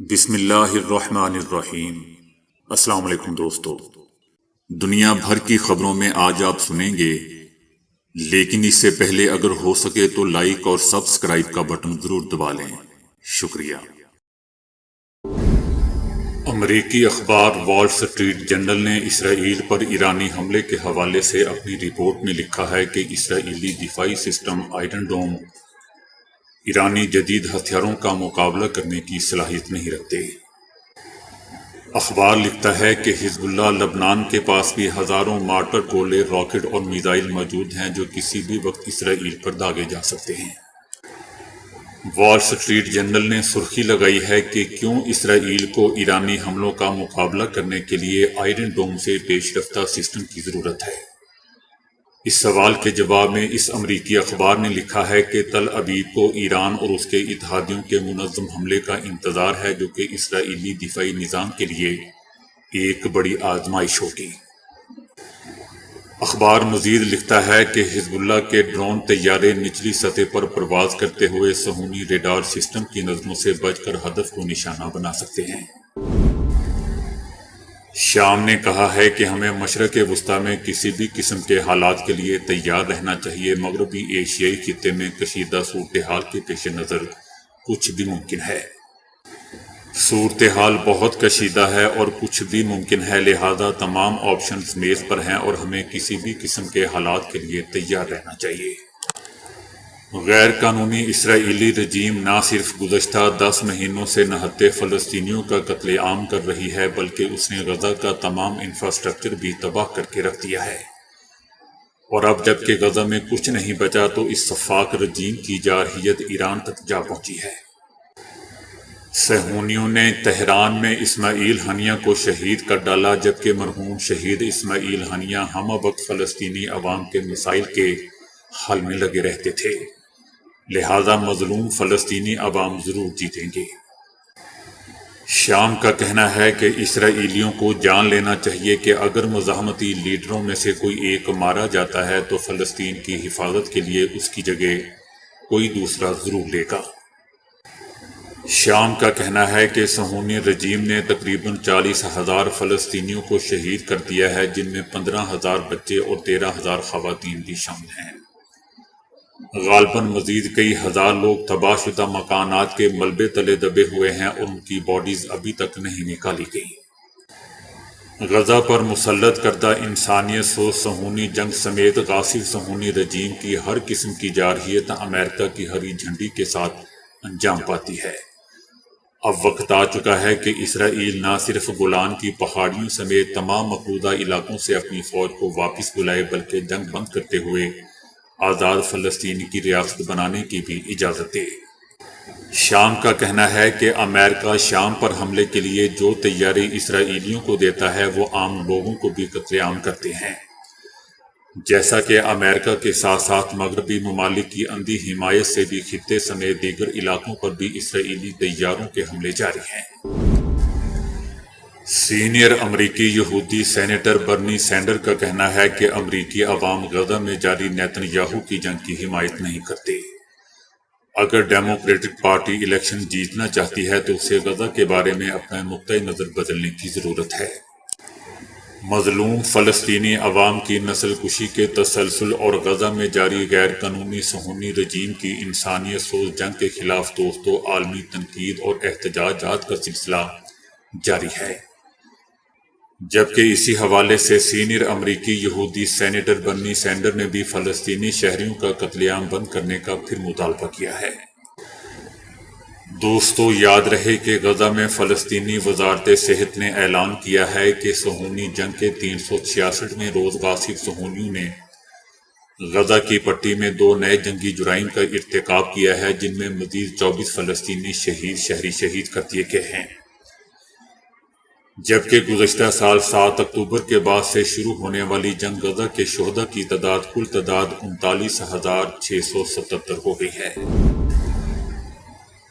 بسم اللہ الرحمن الرحیم۔ السلام علیکم دوستو، دنیا بھر کی خبروں میں آج آپ سنیں گے، لیکن اس سے پہلے اگر ہو سکے تو لائک اور سبسکرائب کا بٹن ضرور دبا لیں۔ شکریہ۔ امریکی اخبار وال سٹریٹ جرنل نے اسرائیل پر ایرانی حملے کے حوالے سے اپنی رپورٹ میں لکھا ہے کہ اسرائیلی دفاعی سسٹم آئرن ڈوم ایرانی جدید ہتھیاروں کا مقابلہ کرنے کی صلاحیت نہیں رکھتے۔ اخبار لکھتا ہے کہ حزب اللہ لبنان کے پاس بھی ہزاروں مارٹر گولے، راکٹ اور میزائل موجود ہیں جو کسی بھی وقت اسرائیل پر داغے جا سکتے ہیں۔ وال سٹریٹ جرنل نے سرخی لگائی ہے کہ کیوں اسرائیل کو ایرانی حملوں کا مقابلہ کرنے کے لیے آئرن ڈوم سے پیش رفتہ سسٹم کی ضرورت ہے۔ اس سوال کے جواب میں اس امریکی اخبار نے لکھا ہے کہ تل ابیب کو ایران اور اس کے اتحادیوں کے منظم حملے کا انتظار ہے جو کہ اسرائیلی دفاعی نظام کے لیے ایک بڑی آزمائش ہوگی۔ اخبار مزید لکھتا ہے کہ حزب اللہ کے ڈرون طیارے نچلی سطح پر پرواز کرتے ہوئے صہیونی ریڈار سسٹم کی نظروں سے بچ کر ہدف کو نشانہ بنا سکتے ہیں۔ شام نے کہا ہے کہ ہمیں مشرق وسطی میں کسی بھی قسم کے حالات کے لیے تیار رہنا چاہیے۔ مغربی ایشیائی خطے میں کشیدہ صورتحال کے پیش نظر کچھ بھی ممکن ہے۔ صورتحال بہت کشیدہ ہے اور کچھ بھی ممکن ہے، لہذا تمام آپشنز میز پر ہیں اور ہمیں کسی بھی قسم کے حالات کے لیے تیار رہنا چاہیے۔ غیر قانونی اسرائیلی رجیم نہ صرف گزشتہ 10 مہینوں سے نہتے فلسطینیوں کا قتل عام کر رہی ہے بلکہ اس نے غزہ کا تمام انفراسٹرکچر بھی تباہ کر کے رکھ دیا ہے، اور اب جب کہ غزہ میں کچھ نہیں بچا تو اس سفاک رجیم کی جارحیت ایران تک جا پہنچی ہے۔ صہیونیوں نے تہران میں اسماعیل ہنیہ کو شہید کر ڈالا، جبکہ مرحوم شہید اسماعیل ہنیہ ہمہ وقت فلسطینی عوام کے مسائل کے حل میں لگے رہتے تھے، لہذا مظلوم فلسطینی عوام ضرور جیتیں گے۔ شام کا کہنا ہے کہ اسرائیلیوں کو جان لینا چاہیے کہ اگر مزاحمتی لیڈروں میں سے کوئی ایک مارا جاتا ہے تو فلسطین کی حفاظت کے لیے اس کی جگہ کوئی دوسرا ضرور لے گا۔ شام کا کہنا ہے کہ صہیونی رجیم نے تقریباً 40,000 فلسطینیوں کو شہید کر دیا ہے، جن میں 15,000 بچے اور 13,000 خواتین بھی شامل ہیں۔ غالباً مزید کئی ہزار لوگ تباہ شدہ مکانات کے ملبے تلے دبے ہوئے ہیں اور ان کی باڈیز ابھی تک نہیں نکالی گئی۔ غزہ پر مسلط کردہ انسانیت سوز صہیونی جنگ سمیت غاصب صہیونی رجیم کی ہر قسم کی جارحیت امریکہ کی ہری جھنڈی کے ساتھ انجام پاتی ہے۔ اب وقت آ چکا ہے کہ اسرائیل نہ صرف گولان کی پہاڑیوں سمیت تمام مقبوضہ علاقوں سے اپنی فوج کو واپس بلائے بلکہ جنگ بند کرتے ہوئے آزاد فلسطین کی ریاست بنانے کی بھی اجازت دے۔ شام کا کہنا ہے کہ امریکہ شام پر حملے کے لیے جو تیاری اسرائیلیوں کو دیتا ہے وہ عام لوگوں کو بھی قتل عام کرتے ہیں، جیسا کہ امریکہ کے ساتھ ساتھ مغربی ممالک کی اندھی حمایت سے بھی خطے سمیت دیگر علاقوں پر بھی اسرائیلی طیاروں کے حملے جاری ہیں۔ سینئر امریکی یہودی سینیٹر برنی سینڈر کا کہنا ہے کہ امریکی عوام غزہ میں جاری نیتن یاہو کی جنگ کی حمایت نہیں کرتے۔ اگر ڈیموکریٹک پارٹی الیکشن جیتنا چاہتی ہے تو اسے غزہ کے بارے میں اپنا نقطہ نظر بدلنے کی ضرورت ہے۔ مظلوم فلسطینی عوام کی نسل کشی کے تسلسل اور غزہ میں جاری غیر قانونی صہیونی رجیم کی انسانیت سوز جنگ کے خلاف دوستوں عالمی تنقید اور احتجاجات کا سلسلہ جاری ہے، جبکہ اسی حوالے سے سینئر امریکی یہودی سینیٹر برنی سینڈر نے بھی فلسطینی شہریوں کا قتل عام بند کرنے کا پھر مطالبہ کیا ہے۔ دوستو، یاد رہے کہ غزہ میں فلسطینی وزارت صحت نے اعلان کیا ہے کہ صہیونی جنگ کے 366ویں روز غاصب صہیونیوں نے غزہ کی پٹی میں 2 نئے جنگی جرائم کا ارتکاب کیا ہے، جن میں مزید 24 فلسطینی شہری شہید کر دیے گئے ہیں، جبکہ گزشتہ سال 7 اکتوبر کے بعد سے شروع ہونے والی جنگ غزہ کے شہداء کی کل تعداد 39,677 ہو گئی ہے۔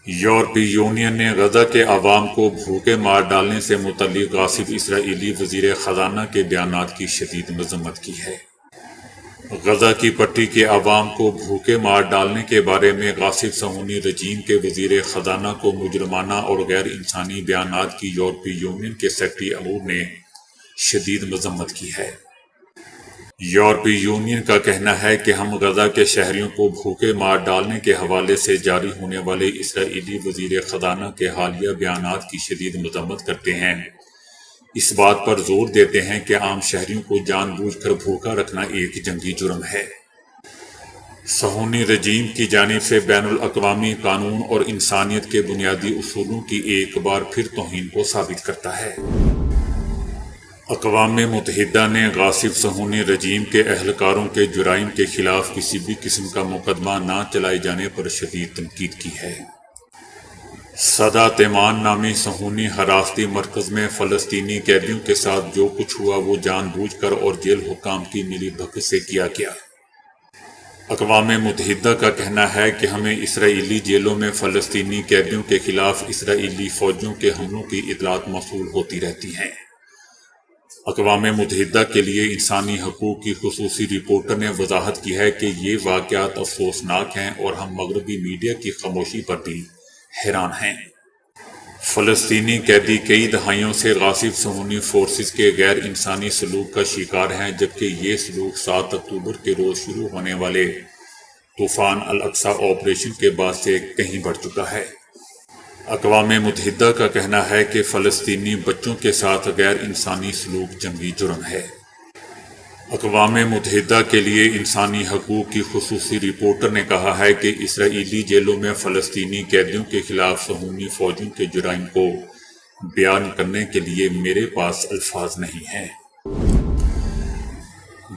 یورپی یونین نے غزہ کے عوام کو بھوکے مار ڈالنے سے متعلق غاصب اسرائیلی وزیر خزانہ کے بیانات کی شدید مذمت کی ہے۔ غزہ کی پٹی کے عوام کو بھوکے مار ڈالنے کے بارے میں غاصب صہیونی رجیم کے وزیر خزانہ کو مجرمانہ اور غیر انسانی بیانات کی یورپی یونین کے سیکرٹری امور نے شدید مذمت کی ہے۔ یورپی یونین کا کہنا ہے کہ ہم غزہ کے شہریوں کو بھوکے مار ڈالنے کے حوالے سے جاری ہونے والے اسرائیلی وزیر خزانہ کے حالیہ بیانات کی شدید مذمت کرتے ہیں۔ اس بات پر زور دیتے ہیں کہ عام شہریوں کو جان بوجھ کر بھوکا رکھنا ایک جنگی جرم ہے۔ صہیونی رجیم کی جانب سے بین الاقوامی قانون اور انسانیت کے بنیادی اصولوں کی ایک بار پھر توہین کو ثابت کرتا ہے۔ اقوام متحدہ نے غاصب صہیونی رجیم کے اہلکاروں کے جرائم کے خلاف کسی بھی قسم کا مقدمہ نہ چلائے جانے پر شدید تنقید کی ہے۔ صدا تیمان نامی صہیونی حراستی مرکز میں فلسطینی قیدیوں کے ساتھ جو کچھ ہوا وہ جان بوجھ کر اور جیل حکام کی ملی بھگت سے کیا گیا۔ اقوام متحدہ کا کہنا ہے کہ ہمیں اسرائیلی جیلوں میں فلسطینی قیدیوں کے خلاف اسرائیلی فوجیوں کے حملوں کی اطلاعات موصول ہوتی رہتی ہیں۔ اقوام متحدہ کے لیے انسانی حقوق کی خصوصی رپورٹر نے وضاحت کی ہے کہ یہ واقعات افسوسناک ہیں اور ہم مغربی میڈیا کی خاموشی پر بھی حیران ہیں۔ فلسطینی قیدی کئی دہائیوں سے غاصب صہیونی فورسز کے غیر انسانی سلوک کا شکار ہیں، جبکہ یہ سلوک 7 اکتوبر کے روز شروع ہونے والے طوفان الاقصی آپریشن کے بعد سے کہیں بڑھ چکا ہے۔ اقوام متحدہ کا کہنا ہے کہ فلسطینی بچوں کے ساتھ غیر انسانی سلوک جنگی جرم ہے۔ اقوام متحدہ کے لیے انسانی حقوق کی خصوصی رپورٹر نے کہا ہے کہ اسرائیلی جیلوں میں فلسطینی قیدیوں کے خلاف صہیونی فوجیوں کے جرائم کو بیان کرنے کے لیے میرے پاس الفاظ نہیں ہیں۔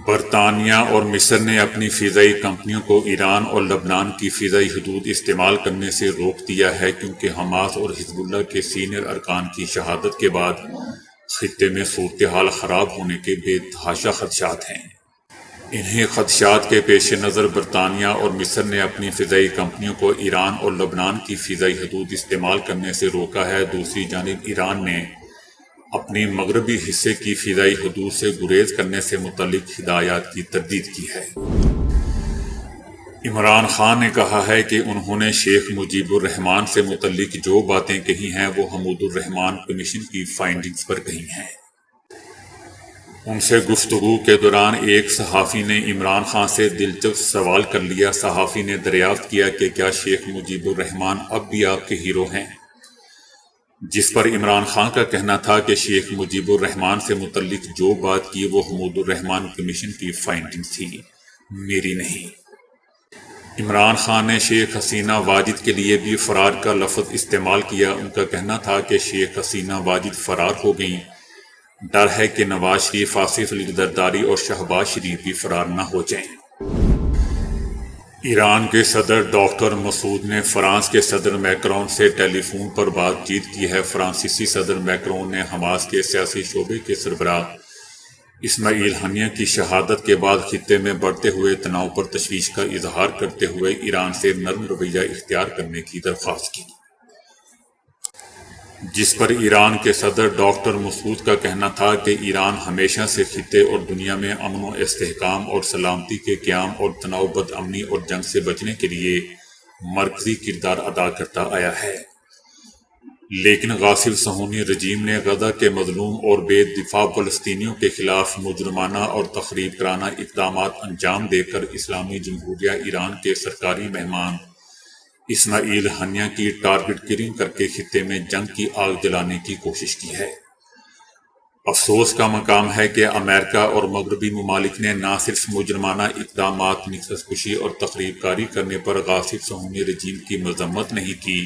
برطانیہ اور مصر نے اپنی فضائی کمپنیوں کو ایران اور لبنان کی فضائی حدود استعمال کرنے سے روک دیا ہے، کیونکہ حماس اور حزب اللہ کے سینئر ارکان کی شہادت کے بعد خطے میں صورتحال خراب ہونے کے بے تحاشا خدشات ہیں۔ انہیں خدشات کے پیش نظر برطانیہ اور مصر نے اپنی فضائی کمپنیوں کو ایران اور لبنان کی فضائی حدود استعمال کرنے سے روکا ہے۔ دوسری جانب ایران نے اپنی مغربی حصے کی فضائی حدود سے گریز کرنے سے متعلق ہدایات کی تردید کی ہے۔ عمران خان نے کہا ہے کہ انہوں نے شیخ مجیب الرحمان سے متعلق جو باتیں کہی ہیں وہ حمود الرحمان کمیشن کی فائنڈنگز پر کہی ہیں۔ ان سے گفتگو کے دوران ایک صحافی نے عمران خان سے دلچسپ سوال کر لیا۔ صحافی نے دریافت کیا کہ کیا شیخ مجیب الرحمان اب بھی آپ کے ہیرو ہیں، جس پر عمران خان کا کہنا تھا کہ شیخ مجیب الرحمان سے متعلق جو بات کی وہ حمود الرحمان کمیشن کی فائنڈنگ تھی، میری نہیں۔ عمران خان نے شیخ حسینہ واجد کے لیے بھی فرار کا لفظ استعمال کیا۔ ان کا کہنا تھا کہ شیخ حسینہ واجد فرار ہو گئیں، ڈر ہے کہ نواز شریف، آصف علی زرداری اور شہباز شریف بھی فرار نہ ہو جائیں۔ ایران کے صدر ڈاکٹر مسعود نے فرانس کے صدر میکرون سے ٹیلی فون پر بات چیت کی ہے۔ فرانسیسی صدر میکرون نے حماس کے سیاسی شعبے کے سربراہ اسماعیل ہنیہ کی شہادت کے بعد خطے میں بڑھتے ہوئے تناؤ پر تشویش کا اظہار کرتے ہوئے ایران سے نرم رویہ اختیار کرنے کی درخواست کی، جس پر ایران کے صدر ڈاکٹر مسعود کا کہنا تھا کہ ایران ہمیشہ سے خطے اور دنیا میں امن و استحکام اور سلامتی کے قیام اور تناؤ، بد امنی اور جنگ سے بچنے کے لیے مرکزی کردار ادا کرتا آیا ہے، لیکن غاصب صہیونی رجیم نے غزہ کے مظلوم اور بے دفاع فلسطینیوں کے خلاف مجرمانہ اور تخریب کرانہ اقدامات انجام دے کر اسلامی جمہوریہ ایران کے سرکاری مہمان اسماعیل ہنیہ کی ٹارگٹ کلنگ کر کے خطے میں جنگ کی آگ جلانے کی کوشش کی ہے۔ افسوس کا مقام ہے کہ امریکہ اور مغربی ممالک نے نہ صرف مجرمانہ اقدامات، نکسس کشی اور تخریب کاری کرنے پر غاصب صہیونی رجیم کی مذمت نہیں کی،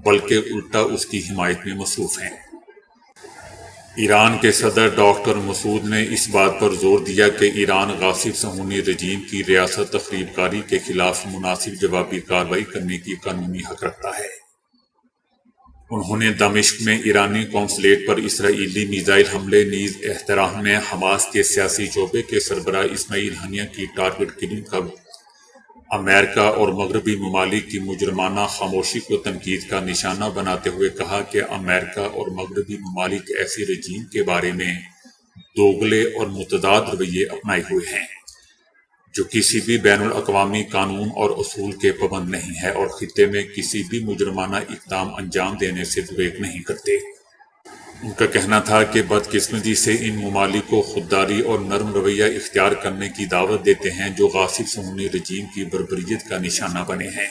بلکہ الٹا اس کی حمایت میں مصروف ہیں۔ ایران کے صدر ڈاکٹر مسعود نے اس بات پر زور دیا کہ ایران غاصب صہیونی رجیم کی ریاست تخریب کاری کے خلاف مناسب جوابی کارروائی کرنے کی قانونی حق رکھتا ہے۔ انہوں نے دمشق میں ایرانی قونصلیٹ پر اسرائیلی میزائل حملے نیز احترام میں حماس کے سیاسی شعبے کے سربراہ اسماعیل ہنیہ کی ٹارگٹ کلنگ کا امریکہ اور مغربی ممالک کی مجرمانہ خاموشی کو تنقید کا نشانہ بناتے ہوئے کہا کہ امریکہ اور مغربی ممالک ایسے رجیم کے بارے میں دوگلے اور متضاد رویے اپنائے ہوئے ہیں جو کسی بھی بین الاقوامی قانون اور اصول کے پابند نہیں ہے اور خطے میں کسی بھی مجرمانہ اقدام انجام دینے سے بریک نہیں کرتے۔ ان کا کہنا تھا کہ بدقسمتی سے ان ممالک کو خودداری اور نرم رویہ اختیار کرنے کی دعوت دیتے ہیں جو غاصب صہیونی رجیم کی بربریت کا نشانہ بنے ہیں۔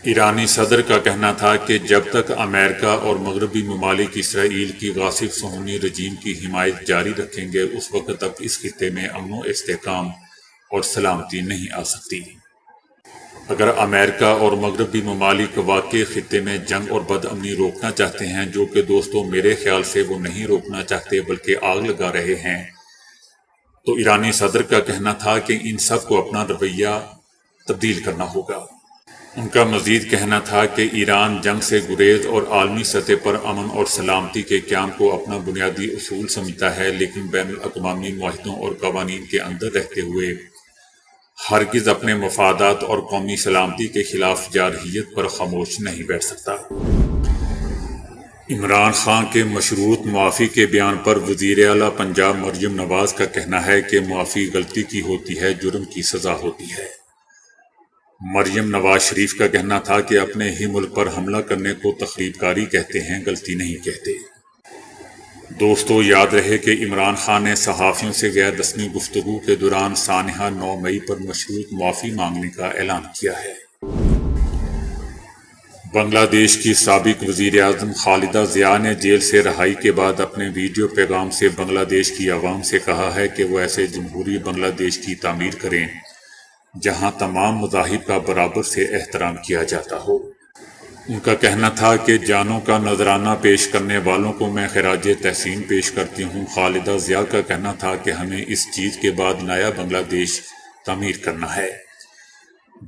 ایرانی صدر کا کہنا تھا کہ جب تک امریکہ اور مغربی ممالک اسرائیل کی غاصب صہیونی رجیم کی حمایت جاری رکھیں گے اس وقت تک اس خطے میں امن و استحکام اور سلامتی نہیں آ سکتی۔ اگر امریکہ اور مغربی ممالک واقعی خطے میں جنگ اور بدامنی روکنا چاہتے ہیں، جو کہ دوستو میرے خیال سے وہ نہیں روکنا چاہتے بلکہ آگ لگا رہے ہیں، تو ایرانی صدر کا کہنا تھا کہ ان سب کو اپنا رویہ تبدیل کرنا ہوگا۔ ان کا مزید کہنا تھا کہ ایران جنگ سے گریز اور عالمی سطح پر امن اور سلامتی کے قیام کو اپنا بنیادی اصول سمجھتا ہے، لیکن بین الاقوامی معاہدوں اور قوانین کے اندر رہتے ہوئے ہرگز اپنے مفادات اور قومی سلامتی کے خلاف جارحیت پر خاموش نہیں بیٹھ سکتا۔ عمران خان کے مشروط معافی کے بیان پر وزیر اعلیٰ پنجاب مریم نواز کا کہنا ہے کہ معافی غلطی کی ہوتی ہے، جرم کی سزا ہوتی ہے۔ مریم نواز شریف کا کہنا تھا کہ اپنے ہی ملک پر حملہ کرنے کو تخریب کاری کہتے ہیں، غلطی نہیں کہتے۔ دوستو یاد رہے کہ عمران خان نے صحافیوں سے غیر رسمی گفتگو کے دوران سانحہ 9 مئی پر مشروط معافی مانگنے کا اعلان کیا ہے۔ بنگلہ دیش کی سابق وزیر اعظم خالدہ ضیاء نے جیل سے رہائی کے بعد اپنے ویڈیو پیغام سے بنگلہ دیش کی عوام سے کہا ہے کہ وہ ایسے جمہوری بنگلہ دیش کی تعمیر کریں جہاں تمام مذاہب کا برابر سے احترام کیا جاتا ہو۔ ان کا کہنا تھا کہ جانوں کا نذرانہ پیش کرنے والوں کو میں خراج تحسین پیش کرتی ہوں۔ خالدہ ضیاء کا کہنا تھا کہ ہمیں اس چیز کے بعد نیا بنگلہ دیش تعمیر کرنا ہے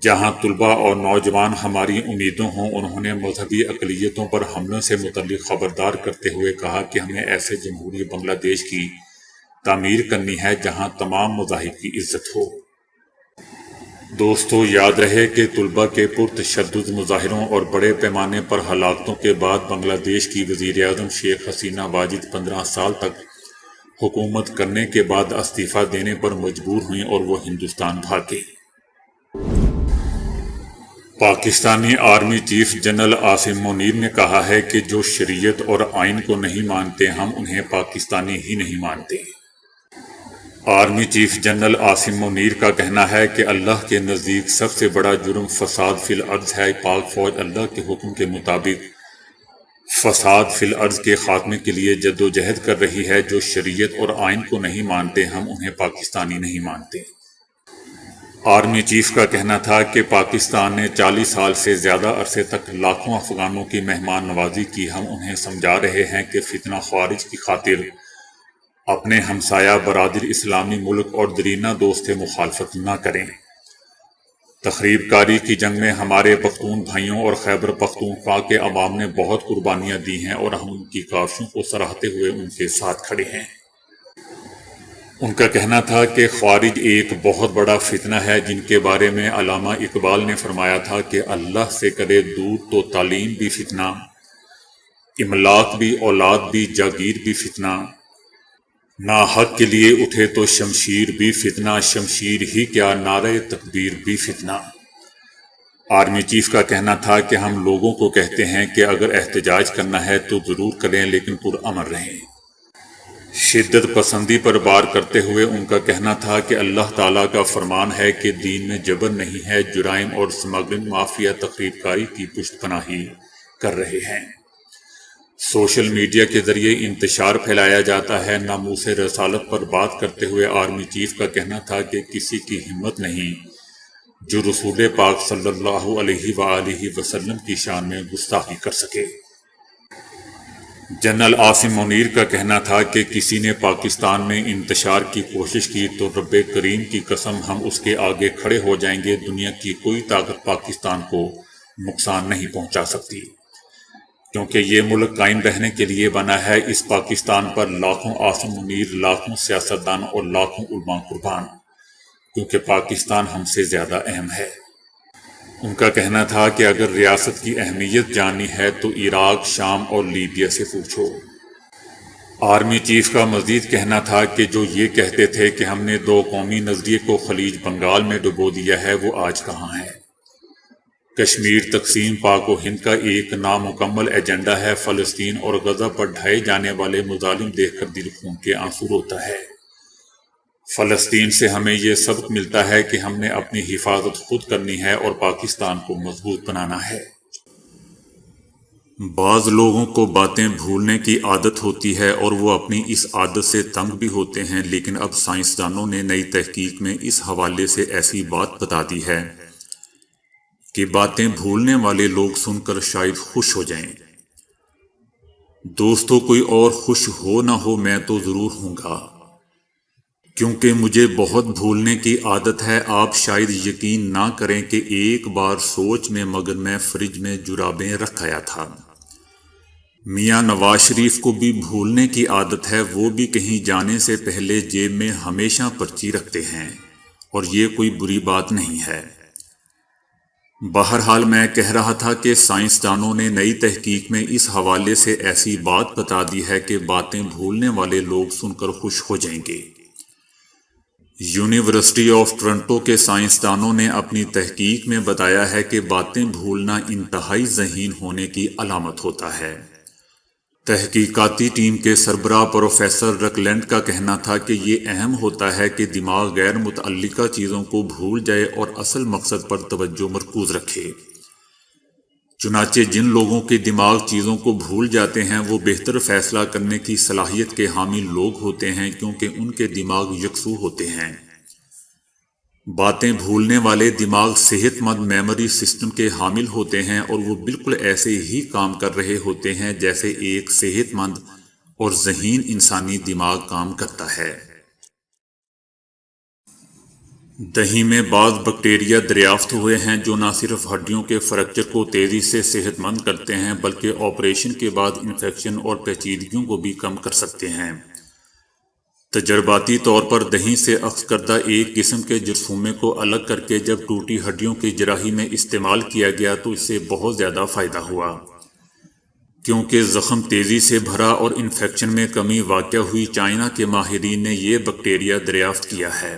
جہاں طلباء اور نوجوان ہماری امیدوں ہوں۔ انہوں نے مذہبی اقلیتوں پر حملوں سے متعلق خبردار کرتے ہوئے کہا کہ ہمیں ایسے جمہوری بنگلہ دیش کی تعمیر کرنی ہے جہاں تمام مذاہب کی عزت ہو۔ دوستو یاد رہے کہ طلباء کے پرتشدد مظاہروں اور بڑے پیمانے پر ہلاکتوں کے بعد بنگلہ دیش کی وزیر اعظم شیخ حسینہ واجد 15 سال تک حکومت کرنے کے بعد استعفیٰ دینے پر مجبور ہوئیں اور وہ ہندوستان بھاگ گئیں۔ Pakistani army chief general Asim Munir نے کہا ہے کہ جو شریعت اور آئین کو نہیں مانتے ہم انہیں پاکستانی ہی نہیں مانتے۔ Army chief general Asim Munir کا کہنا ہے کہ اللہ کے نزدیک سب سے بڑا جرم فساد فی الارض ہے۔ پاک فوج اللہ کے حکم کے مطابق فساد فی الارض کے خاتمے کے لیے جدوجہد کر رہی ہے۔ جو شریعت اور آئین کو نہیں مانتے ہم انہیں پاکستانی نہیں مانتے۔ آرمی چیف کا کہنا تھا کہ پاکستان نے 40 سال سے زیادہ عرصے تک لاکھوں افغانوں کی مہمان نوازی کی۔ ہم انہیں سمجھا رہے ہیں کہ فتنہ خوارج کی خاطر اپنے ہمسایہ برادر اسلامی ملک اور درینہ دوست سے مخالفت نہ کریں۔ تخریب کاری کی جنگ میں ہمارے پختون بھائیوں اور خیبر پختونخوا کے عوام نے بہت قربانیاں دی ہیں اور ہم ان کی کاوشوں کو سراہتے ہوئے ان کے ساتھ کھڑے ہیں۔ ان کا کہنا تھا کہ خوارج ایک بہت بڑا فتنہ ہے جن کے بارے میں علامہ اقبال نے فرمایا تھا کہ اللہ سے کرے دور تو تعلیم بھی فتنہ، املاک بھی، اولاد بھی، جاگیر بھی فتنہ، نا حق کے لیے اٹھے تو شمشیر بھی فتنہ، شمشیر ہی کیا نعرہ تکبیر بھی فتنہ۔ آرمی چیف کا کہنا تھا کہ ہم لوگوں کو کہتے ہیں کہ اگر احتجاج کرنا ہے تو ضرور کریں لیکن پرامن رہیں۔ شدت پسندی پر بار کرتے ہوئے ان کا کہنا تھا کہ اللہ تعالیٰ کا فرمان ہے کہ دین میں جبر نہیں ہے۔ جرائم اور اسمگلنگ مافیا تخریب کاری کی پشت پناہی کر رہے ہیں۔ سوشل میڈیا کے ذریعے انتشار پھیلایا جاتا ہے۔ ناموس رسالت پر بات کرتے ہوئے آرمی چیف کا کہنا تھا کہ کسی کی ہمت نہیں جو رسول پاک صلی اللہ علیہ وآلہ وسلم کی شان میں گستاخی کر سکے۔ جنرل عاصم منیر کا کہنا تھا کہ کسی نے پاکستان میں انتشار کی کوشش کی تو رب کریم کی قسم ہم اس کے آگے کھڑے ہو جائیں گے۔ دنیا کی کوئی طاقت پاکستان کو نقصان نہیں پہنچا سکتی کیونکہ یہ ملک قائم رہنے کے لیے بنا ہے۔ اس پاکستان پر لاکھوں عاصم منیر، لاکھوں سیاستدان اور لاکھوں علماء قربان، کیونکہ پاکستان ہم سے زیادہ اہم ہے۔ ان کا کہنا تھا کہ اگر ریاست کی اہمیت جاننی ہے تو عراق، شام اور لیبیا سے پوچھو۔ آرمی چیف کا مزید کہنا تھا کہ جو یہ کہتے تھے کہ ہم نے 2 قومی نظریے کو خلیج بنگال میں ڈبو دیا ہے وہ آج کہاں ہے؟ کشمیر تقسیم پاک و ہند کا ایک نامکمل ایجنڈا ہے۔ فلسطین اور غزہ پر ڈھائے جانے والے مظالم دیکھ کر دل خون کے آنسو روتا ہے۔ فلسطین سے ہمیں یہ سبق ملتا ہے کہ ہم نے اپنی حفاظت خود کرنی ہے اور پاکستان کو مضبوط بنانا ہے۔ بعض لوگوں کو باتیں بھولنے کی عادت ہوتی ہے اور وہ اپنی اس عادت سے تنگ بھی ہوتے ہیں، لیکن اب سائنسدانوں نے نئی تحقیق میں اس حوالے سے ایسی بات بتا دی ہے کہ باتیں بھولنے والے لوگ سن کر شاید خوش ہو جائیں۔ دوستو، کوئی اور خوش ہو نہ ہو، میں تو ضرور ہوں گا، کیونکہ مجھے بہت بھولنے کی عادت ہے۔ آپ شاید یقین نہ کریں کہ ایک بار سوچ میں مگن میں فریج میں جرابیں رکھ آیا تھا۔ میاں نواز شریف کو بھی بھولنے کی عادت ہے، وہ بھی کہیں جانے سے پہلے جیب میں ہمیشہ پرچی رکھتے ہیں، اور یہ کوئی بری بات نہیں ہے۔ بہرحال میں کہہ رہا تھا کہ سائنسدانوں نے نئی تحقیق میں اس حوالے سے ایسی بات بتا دی ہے کہ باتیں بھولنے والے لوگ سن کر خوش ہو جائیں گے۔ یونیورسٹی آف ٹورنٹو کے سائنسدانوں نے اپنی تحقیق میں بتایا ہے کہ باتیں بھولنا انتہائی ذہین ہونے کی علامت ہوتا ہے۔ تحقیقاتی ٹیم کے سربراہ پروفیسر رکلینڈ کا کہنا تھا کہ یہ اہم ہوتا ہے کہ دماغ غیر متعلقہ چیزوں کو بھول جائے اور اصل مقصد پر توجہ مرکوز رکھے۔ چنانچہ جن لوگوں کے دماغ چیزوں کو بھول جاتے ہیں وہ بہتر فیصلہ کرنے کی صلاحیت کے حامل لوگ ہوتے ہیں، کیونکہ ان کے دماغ یکسو ہوتے ہیں۔ باتیں بھولنے والے دماغ صحت مند میموری سسٹم کے حامل ہوتے ہیں، اور وہ بالکل ایسے ہی کام کر رہے ہوتے ہیں جیسے ایک صحت مند اور ذہین انسانی دماغ کام کرتا ہے۔ دہی میں بعض بیکٹیریا دریافت ہوئے ہیں جو نہ صرف ہڈیوں کے فریکچر کو تیزی سے صحت مند کرتے ہیں بلکہ آپریشن کے بعد انفیکشن اور پیچیدگیوں کو بھی کم کر سکتے ہیں۔ تجرباتی طور پر دہی سے اخذ کردہ ایک قسم کے جرثومے کو الگ کر کے جب ٹوٹی ہڈیوں کی جراحی میں استعمال کیا گیا تو اس سے بہت زیادہ فائدہ ہوا، کیونکہ زخم تیزی سے بھرا اور انفیکشن میں کمی واقع ہوئی۔ چائنا کے ماہرین نے یہ بیکٹیریا دریافت کیا ہے۔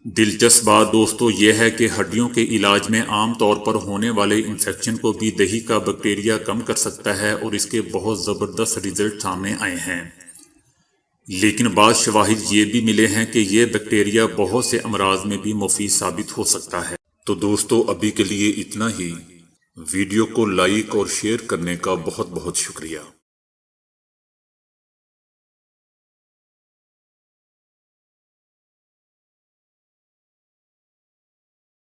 دلچسپ بات دوستو یہ ہے کہ ہڈیوں کے علاج میں عام طور پر ہونے والے انفیکشن کو بھی دہی کا بیکٹیریا کم کر سکتا ہے، اور اس کے بہت زبردست رزلٹ سامنے آئے ہیں۔ لیکن بعض شواہد یہ بھی ملے ہیں کہ یہ بیکٹیریا بہت سے امراض میں بھی مفید ثابت ہو سکتا ہے۔ تو دوستو، ابھی کے لیے اتنا ہی۔ ویڈیو کو لائک اور شیئر کرنے کا بہت بہت شکریہ۔